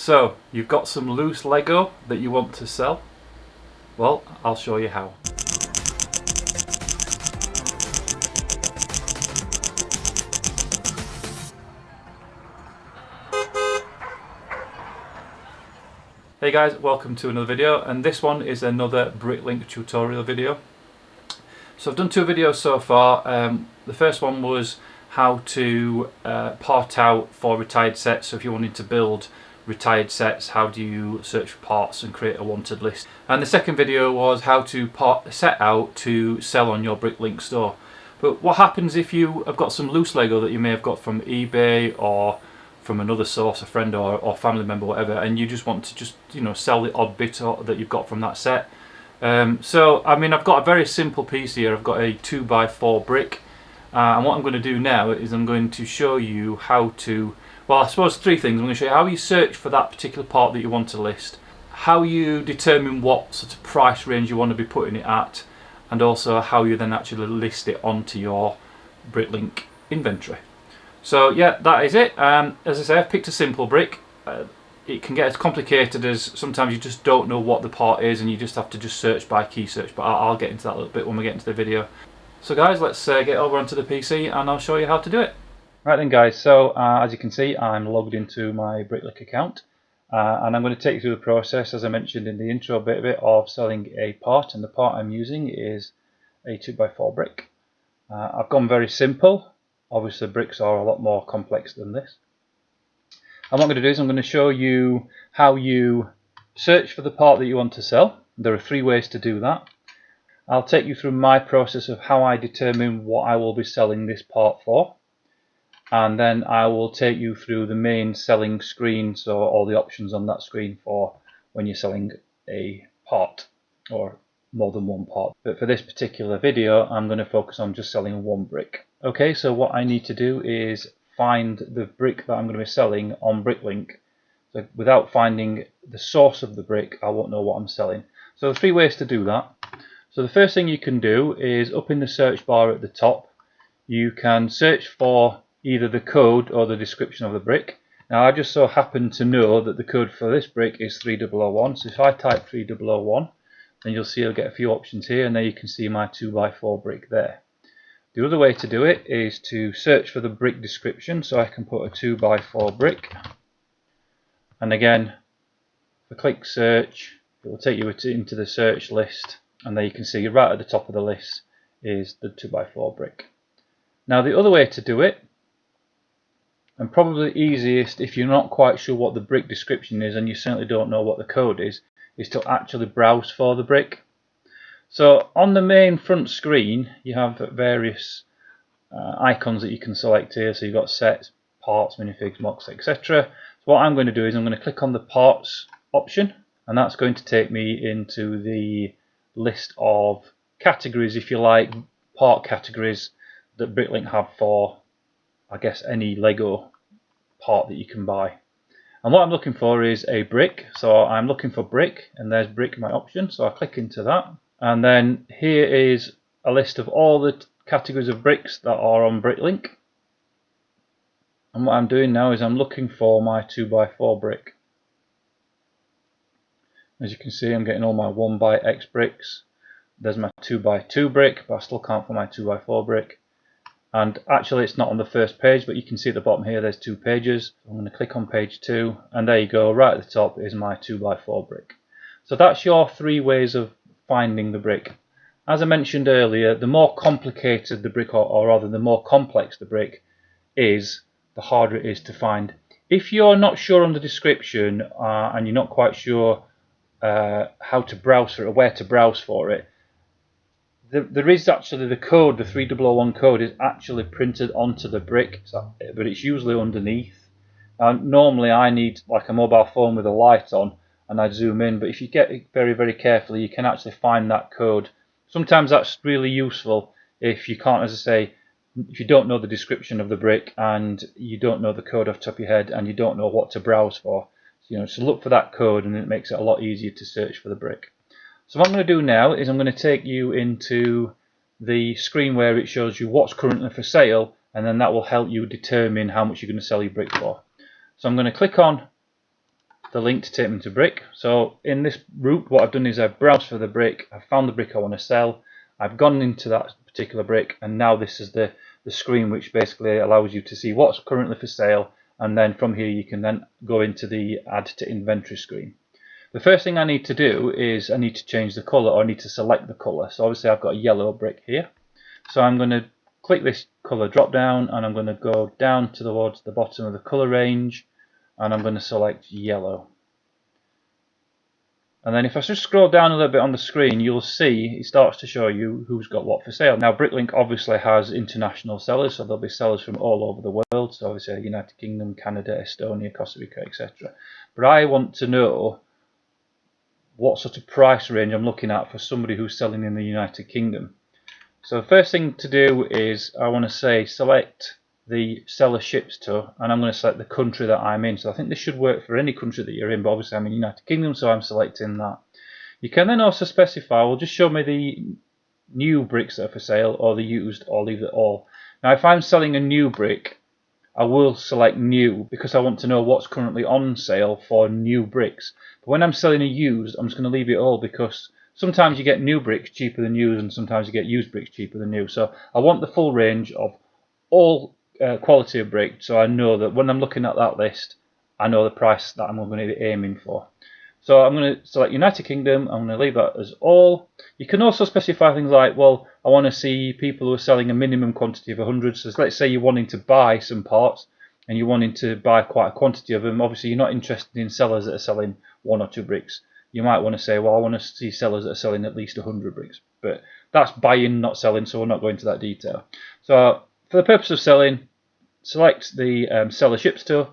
So, you've got some loose Lego that you want to sell? Well, I'll show you how. Hey guys, welcome to another video, and this one is another Bricklink tutorial video. So I've done two videos so far. The first one was how to part out for retired sets. So if you wanted to build retired sets, how do you search for parts and create a wanted list? And the second video was how to part a set out to sell on your Bricklink store. But what happens if you have got some loose Lego that you may have got from eBay or from another source, a friend or family member, whatever, and you just want to sell the odd bit that you've got from that set? So I mean, I've got a very simple piece here. I've got a 2x4 brick, and what I'm going to do now is I'm going to show you how to, well, I suppose three things. I'm going to show you how you search for that particular part that you want to list, how you determine what sort of price range you want to be putting it at, and also how you then actually list it onto your Bricklink inventory. So yeah, that is it. As I say, I've picked a simple brick. It can get as complicated as sometimes you just don't know what the part is and you just have to just search by key search, but I'll get into that a little bit when we get into the video. So guys, let's get over onto the PC and I'll show you how to do it. Right then guys, so as you can see, I'm logged into my Bricklink account, and I'm going to take you through the process, as I mentioned in the intro bit of it, of selling a part, and the part I'm using is a 2x4 brick. I've gone very simple. Obviously bricks are a lot more complex than this. And what I'm going to do is I'm going to show you how you search for the part that you want to sell. There are three ways to do that. I'll take you through my process of how I determine what I will be selling this part for. And then I will take you through the main selling screen, so all the options on that screen for when you're selling a part or more than one part. But for this particular video, I'm going to focus on just selling one brick. Okay, so what I need to do is find the brick that I'm going to be selling on Bricklink. So without finding the source of the brick, I won't know what I'm selling. So there are three ways to do that. So the first thing you can do is up in the search bar at the top, you can search for either the code or the description of the brick. Now I just so happen to know that the code for this brick is 3001. So if I type 3001, then you'll see I'll get a few options here, and there you can see my 2x4 brick there. The other way to do it is to search for the brick description, so I can put a 2x4 brick, and again, if I click search, it will take you into the search list, and there you can see right at the top of the list is the 2x4 brick. Now the other way to do it, and probably easiest if you're not quite sure what the brick description is and you certainly don't know what the code is to actually browse for the brick. So on the main front screen you have various icons that you can select here. So you've got sets, parts, minifigs, mocks, etc. So what I'm going to do is I'm going to click on the parts option, and that's going to take me into the list of categories, if you like, part categories that Bricklink have for, I guess, any Lego part that you can buy. And what I'm looking for is a brick, so I'm looking for brick, and there's brick my option, so I click into that, and then here is a list of all the categories of bricks that are on Bricklink. And what I'm doing now is I'm looking for my 2x4 brick. As you can see, I'm getting all my 1x bricks. There's my 2x2 brick, but I still can't find my 2x4 brick. And actually it's not on the first page, but you can see at the bottom here there's two pages. I'm going to click on page 2, and there you go, right at the top is my 2x4 brick. So that's your three ways of finding the brick. As I mentioned earlier, the more complicated the brick, or rather the more complex the brick is, the harder it is to find. If you're not sure on the description and you're not quite sure how to browse for it or where to browse for it, there is actually the code, the 3001 code is actually printed onto the brick, but it's usually underneath. Normally I need like a mobile phone with a light on and I zoom in, but if you get it very, very carefully, you can actually find that code. Sometimes that's really useful if you can't, as I say, if you don't know the description of the brick and you don't know the code off the top of your head and you don't know what to browse for. So look for that code, and it makes it a lot easier to search for the brick. So what I'm going to do now is I'm going to take you into the screen where it shows you what's currently for sale, and then that will help you determine how much you're going to sell your brick for. So I'm going to click on the link to take them to brick. So in this route, what I've done is I've browsed for the brick, I've found the brick I want to sell, I've gone into that particular brick, and now this is the screen which basically allows you to see what's currently for sale, and then from here you can then go into the add to inventory screen. The first thing I need to do is I need to change the colour, or I need to select the colour. So obviously I've got a yellow brick here, so I'm going to click this colour drop down, and I'm going to go down towards the bottom of the colour range, and I'm going to select yellow. And then if I just scroll down a little bit on the screen, you'll see it starts to show you who's got what for sale. Now Bricklink obviously has international sellers, so there'll be sellers from all over the world, so obviously United Kingdom, Canada, Estonia, Costa Rica, etc. But I want to know what sort of price range I'm looking at for somebody who's selling in the United Kingdom. So the first thing to do is I want to say select the seller ships to, and I'm going to select the country that I'm in. So I think this should work for any country that you're in, but obviously I'm in the United Kingdom, so I'm selecting that. You can then also specify, well, just show me the new bricks that are for sale, or the used, or leave it all. Now if I'm selling a new brick, I will select new because I want to know what's currently on sale for new bricks. But when I'm selling a used, I'm just going to leave it all, because sometimes you get new bricks cheaper than used, and sometimes you get used bricks cheaper than new. So I want the full range of all quality of brick, so I know that when I'm looking at that list, I know the price that I'm going to be aiming for. So I'm going to select United Kingdom, I'm going to leave that as all. You can also specify things like, well, I want to see people who are selling a minimum quantity of 100. So let's say you're wanting to buy some parts, and you're wanting to buy quite a quantity of them. Obviously you're not interested in sellers that are selling 1 or 2 bricks. You might want to say, well, I want to see sellers that are selling at least 100 bricks. But that's buying, not selling, so we're not going into that detail. So for the purpose of selling, select the seller ships to,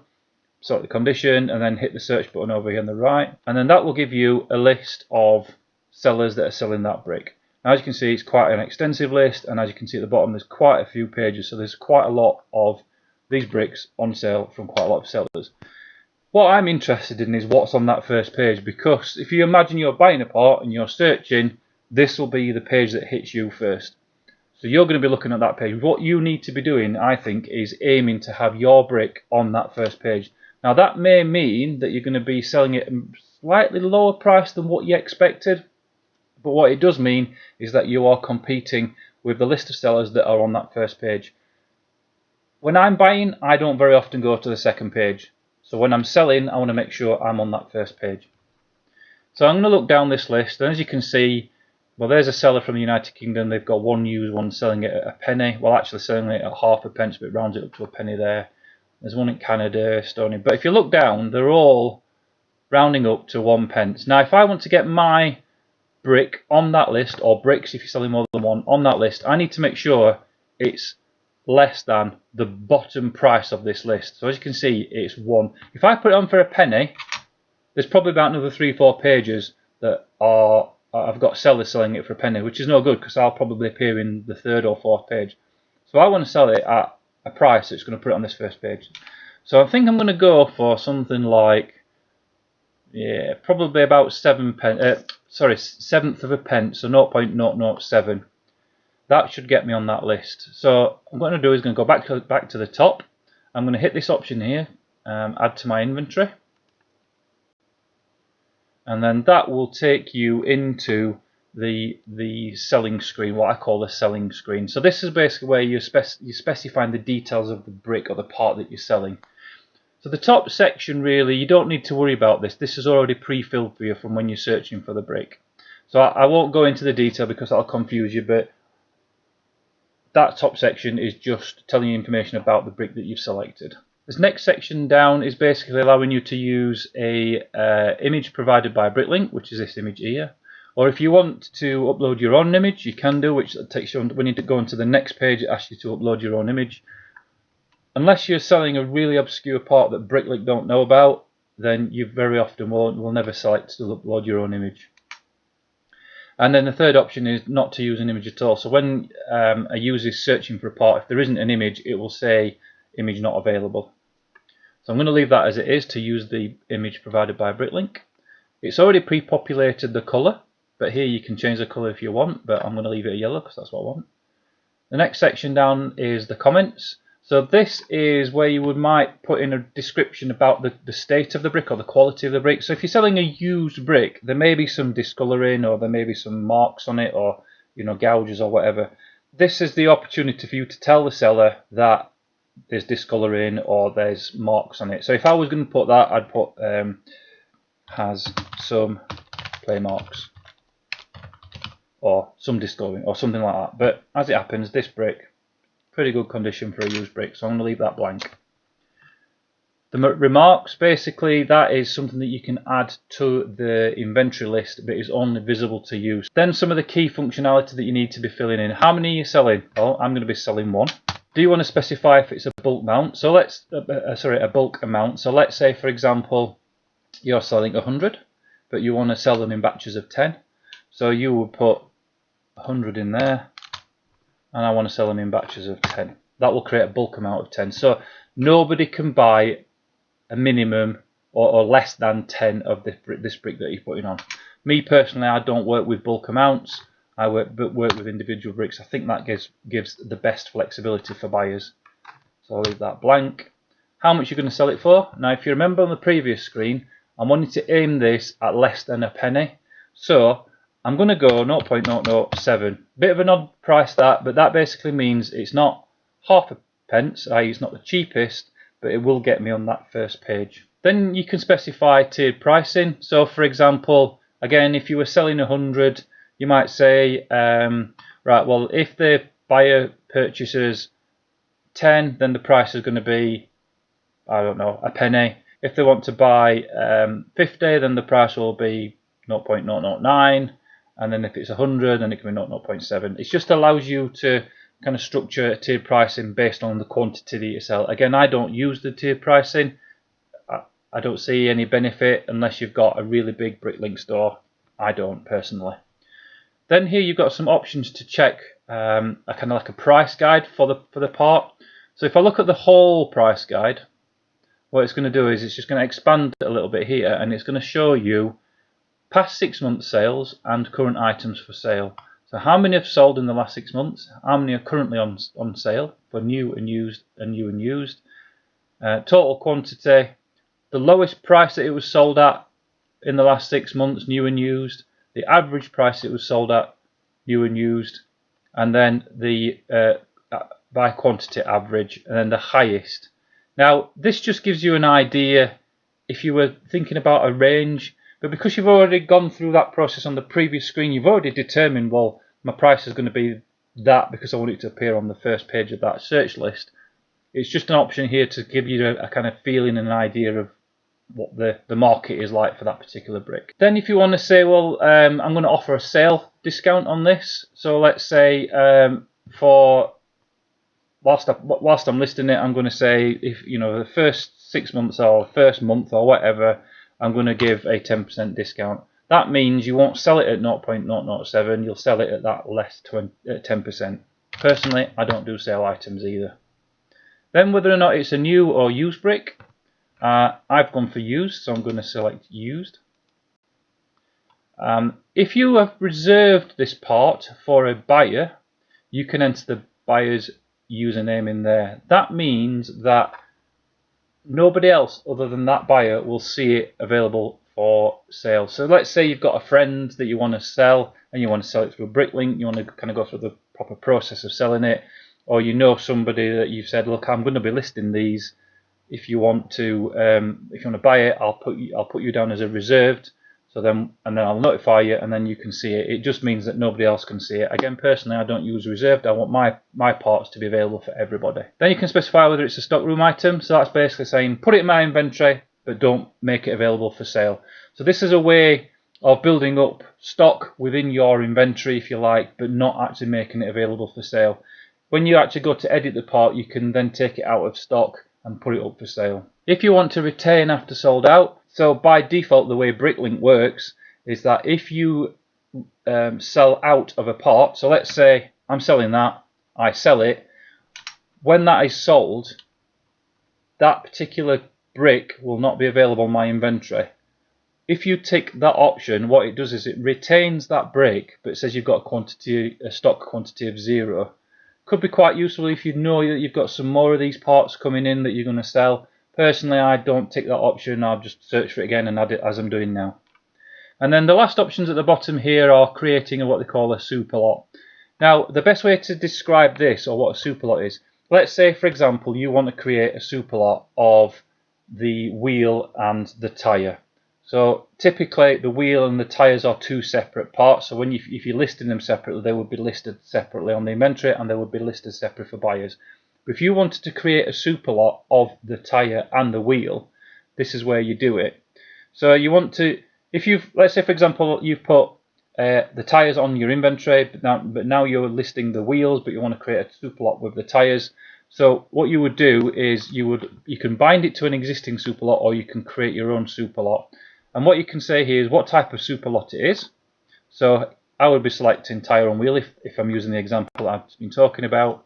select the condition, and then hit the search button over here on the right, and then that will give you a list of sellers that are selling that brick. Now as you can see, it's quite an extensive list, and as you can see at the bottom, there's quite a few pages, so there's quite a lot of these bricks on sale from quite a lot of sellers. What I'm interested in is what's on that first page, because if you imagine you're buying a part and you're searching, this will be the page that hits you first. So you're going to be looking at that page. What you need to be doing, I think, is aiming to have your brick on that first page. Now that may mean that you're going to be selling it at a slightly lower price than what you expected, but what it does mean is that you are competing with the list of sellers that are on that first page. When I'm buying, I don't very often go to the second page. So when I'm selling, I want to make sure I'm on that first page. So I'm going to look down this list, and as you can see, well, there's a seller from the United Kingdom. They've got one used one selling it at a penny. Well, actually selling it at half a pence, but it rounds it up to a penny there. There's one in Canada, Estonia. But if you look down, they're all rounding up to 1 pence. Now, if I want to get my brick on that list, or bricks if you're selling more than one, on that list, I need to make sure it's less than the bottom price of this list. So as you can see, it's 1. If I put it on for a penny, there's probably about another 3-4 pages that are I've got sellers selling it for a penny, which is no good because I'll probably appear in the 3rd or 4th page. So I want to sell it at a price that's going to put it on this first page. So I think I'm going to go for something like, yeah, probably about 1/7 of a pence, so 0.007. That should get me on that list. So what I'm going to do is going to go back to the top. I'm going to hit this option here, add to my inventory. And then that will take you into the selling screen, what I call the selling screen. So this is basically where you're specifying the details of the brick or the part that you're selling. So the top section, really, you don't need to worry about this. This is already pre-filled for you from when you're searching for the brick. So I won't go into the detail because that'll confuse you, but that top section is just telling you information about the brick that you've selected. This next section down is basically allowing you to use a image provided by Bricklink, which is this image here. Or if you want to upload your own image, you can do, which takes you on, when you go into the next page, it asks you to upload your own image. Unless you're selling a really obscure part that Bricklink don't know about, then you very often will never select to upload your own image. And then the third option is not to use an image at all. So when a user is searching for a part, if there isn't an image, it will say image not available. So I'm going to leave that as it is to use the image provided by Bricklink. It's already pre-populated the colour, but here you can change the colour if you want, but I'm going to leave it a yellow because that's what I want. The next section down is the comments. So this is where you might put in a description about the state of the brick or the quality of the brick. So if you're selling a used brick, there may be some discolouring, or there may be some marks on it, or gouges or whatever. This is the opportunity for you to tell the seller that there's discolouring or there's marks on it. So if I was going to put that, I'd put has some play marks or some discolouring or something like that. But as it happens, this brick, pretty good condition for a used brick, so I'm going to leave that blank. The remarks, basically, that is something that you can add to the inventory list, but is only visible to you. Then some of the key functionality that you need to be filling in. How many are you selling? Well, I'm going to be selling one. Do you want to specify if it's a bulk amount? So let's a bulk amount. So let's say, for example, you're selling 100, but you want to sell them in batches of 10. So you would put 100 in there, and I want to sell them in batches of 10. That will create a bulk amount of 10. So nobody can buy a minimum or less than 10 of this brick that you're putting on. Me personally, I don't work with bulk amounts. I work with individual bricks. I think that gives the best flexibility for buyers. So I'll leave that blank. How much you're going to sell it for? Now, if you remember on the previous screen, I wanted to aim this at less than a penny. So I'm going to go 0.007. Bit of an odd price that, but that basically means it's not half a pence, i.e. it's not the cheapest, but it will get me on that first page. Then you can specify tiered pricing. So for example, again, if you were selling 100, you might say, right, well, if the buyer purchases 10, then the price is going to be, I don't know, a penny. If they want to buy 50, then the price will be 0.009. And then if it's 100, then it can be 0.7. It just allows you to kind of structure tiered pricing based on the quantity that you sell. Again, I don't use the tiered pricing. I don't see any benefit unless you've got a really big Bricklink store. I don't personally. Then here you've got some options to check a kind of like a price guide for the part. So if I look at the whole price guide, what it's going to do is it's just going to expand a little bit here, and it's going to show you past 6 months sales and current items for sale. So how many have sold in the last 6 months? How many are currently on sale for new and used and new and used? Total quantity, the lowest price that it was sold at in the last 6 months, new and used. The average price it was sold at, new and used, and then the by quantity average, and then the highest. Now this just gives you an idea if you were thinking about a range, but because you've already gone through that process on the previous screen, you've already determined, well, my price is going to be that because I want it to appear on the first page of that search list. It's just an option here to give you a kind of feeling and an idea of what the market is like for that particular brick. Then if you want to say, well, I'm going to offer a sale discount on this. So let's say for whilst I'm listing it, I'm going to say, if the first 6 months or first month or whatever, I'm going to give a 10% discount. That means you won't sell it at 0.007, you'll sell it at that less 10%. Personally, I don't do sale items either. Then whether or not it's a new or used brick, I've gone for used, so I'm going to select used. If you have reserved this part for a buyer, you can enter the buyer's username in there. That means that nobody else other than that buyer will see it available for sale. So let's say you've got a friend that you want to sell, and you want to sell it through Bricklink, you want to kind of go through the proper process of selling it, or you know somebody that you've said, look, I'm going to be listing these. If you want to buy it, I'll put you down as a reserved. So then I'll notify you, and then you can see it. It just means that nobody else can see it. Again, personally, I don't use reserved. I want my parts to be available for everybody. Then you can specify whether it's a stockroom item. So that's basically saying put it in my inventory, but don't make it available for sale. So this is a way of building up stock within your inventory, if you like, but not actually making it available for sale. When you actually go to edit the part, you can then take it out of stock and put it up for sale. If you want to retain after sold out, so by default the way Bricklink works is that if you sell out of a part, so let's say I'm selling that, I sell it, when that is sold, that particular brick will not be available in my inventory. If you tick that option, what it does is it retains that brick, but it says you've got a stock quantity of 0. Could be quite useful if you know that you've got some more of these parts coming in that you're going to sell. Personally, I don't tick that option. I'll just search for it again and add it as I'm doing now. And then the last options at the bottom here are creating what they call a super lot. Now, the best way to describe this, or what a super lot is, let's say, for example, you want to create a super lot of the wheel and the tyre. So typically the wheel and the tyres are two separate parts, so if you're listing them separately, they would be listed separately on the inventory and they would be listed separate for buyers. But if you wanted to create a super lot of the tyre and the wheel, this is where you do it. So you want to, let's say for example you've put the tyres on your inventory, but now you're listing the wheels, but you want to create a super lot with the tyres. So what you would do is you can bind it to an existing super lot, or you can create your own super lot. And what you can say here is what type of super lot it is. So I would be selecting tyre and wheel if I'm using the example I've been talking about.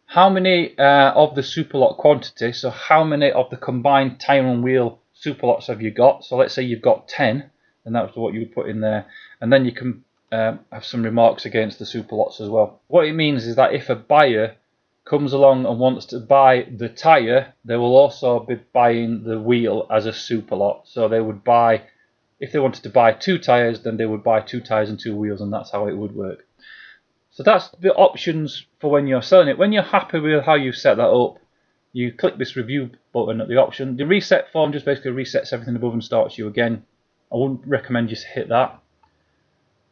How many of the super lot quantity, so how many of the combined tyre and wheel super lots have you got? So let's say you've got 10, and that's what you would put in there. And then you can have some remarks against the super lots as well. What it means is that if a buyer comes along and wants to buy the tyre, they will also be buying the wheel as a super lot. So they would buy, if they wanted to buy 2 tyres, then they would buy 2 tyres and 2 wheels, and that's how it would work. So that's the options for when you're selling it. When you're happy with how you set that up, you click this review button at the option. The reset form just basically resets everything above and starts you again. I wouldn't recommend you hit that.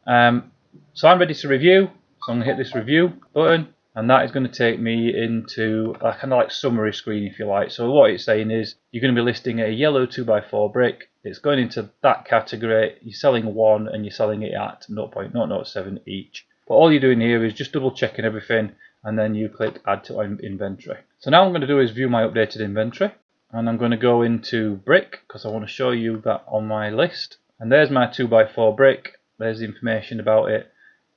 So I'm ready to review, so I'm going to hit this review button, and that is going to take me into a kind of like summary screen, if you like. So what it's saying is you're going to be listing a yellow 2x4 brick. It's going into that category. You're selling one and you're selling it at 0.007 each. But all you're doing here is just double checking everything, and then you click add to inventory. So now what I'm going to do is view my updated inventory, and I'm going to go into brick because I want to show you that on my list. And there's my 2x4 brick. There's the information about it.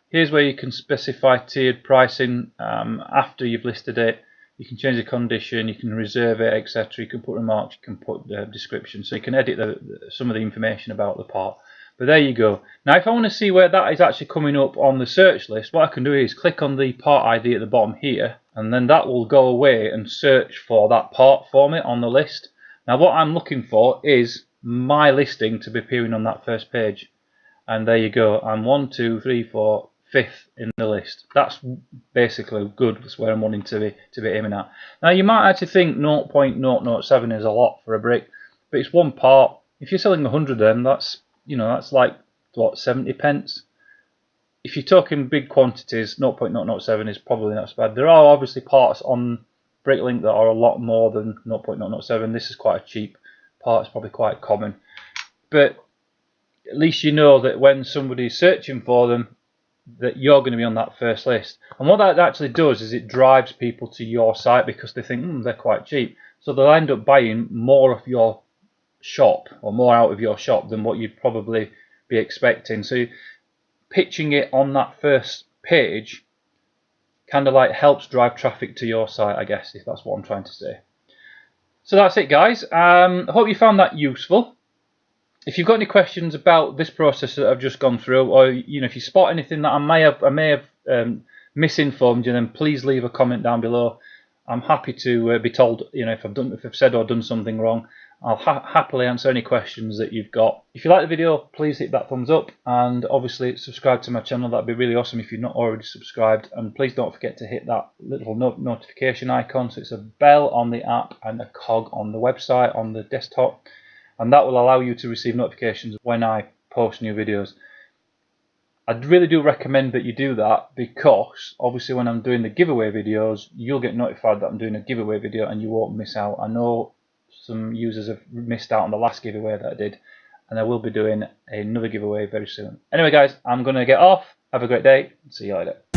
Here's where you can specify tiered pricing after you've listed it. You can change the condition, you can reserve it, etc. You can put remarks, you can put the description, so you can edit some of the information about the part. But there you go. Now if I want to see where that is actually coming up on the search list, what I can do is click on the part ID at the bottom here, and then that will go away and search for that part for me on the list. Now what I'm looking for is my listing to be appearing on that first page. And there you go, I'm 1, 2, 3, 4, 5th in the list. That's basically good. That's where I'm wanting to be aiming at. Now you might actually think 0.007 is a lot for a brick, but it's one part. If you're selling 100 of them, that's like what, 70 pence. If you're talking big quantities, 0.007 is probably not so bad. There are obviously parts on Bricklink that are a lot more than 0.007. This is quite a cheap part. It's probably quite common, but at least you know that when somebody's searching for them, that you're going to be on that first list. And what that actually does is it drives people to your site because they think they're quite cheap. So they'll end up buying more of your shop, or more out of your shop, than what you'd probably be expecting. So pitching it on that first page kind of like helps drive traffic to your site, I guess, if that's what I'm trying to say. So that's it, guys. I hope you found that useful. If you've got any questions about this process that I've just gone through, or if you spot anything that I may have misinformed you, then please leave a comment down below. I'm happy to be told, if I've said or done something wrong. I'll happily answer any questions that you've got. If you like the video, please hit that thumbs up, and obviously subscribe to my channel. That'd be really awesome if you're not already subscribed. And please don't forget to hit that little notification icon. So it's a bell on the app and a cog on the website on the desktop. And that will allow you to receive notifications when I post new videos. I really do recommend that you do that, because obviously when I'm doing the giveaway videos, you'll get notified that I'm doing a giveaway video and you won't miss out. I know some users have missed out on the last giveaway that I did, and I will be doing another giveaway very soon. Anyway guys, I'm going to get off. Have a great day. See you later.